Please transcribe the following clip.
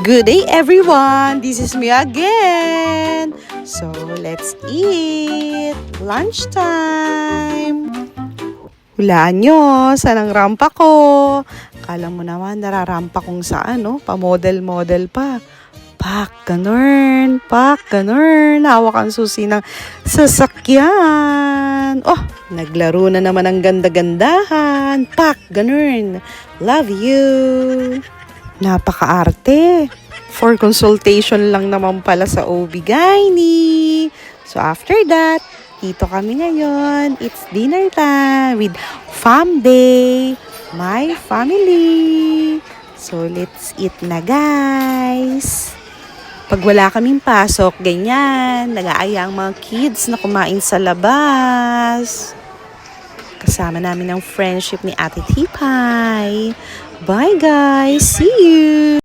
Good day everyone! This is me again! So, let's eat! Lunchtime! Hulaan nyo, saan ang rampa ko? Akala mo naman nararampa kung saan, no? Pa-model-model pa. Pak, ganun, hawak ang susi ng sasakyan. Oh, naglaro na naman ang ganda-gandahan. Pak, ganun. Love you. Napaka-arte. For consultation lang naman pala sa OB-GYN. So after that, dito kami ngayon. It's dinner time with Fam Day, my family. So let's eat na guys. Pag wala kaming pasok, ganyan, nag-aaya ang mga kids na kumain sa labas. Kasama namin ang friendship ni Ate Tipay. Bye guys! See you!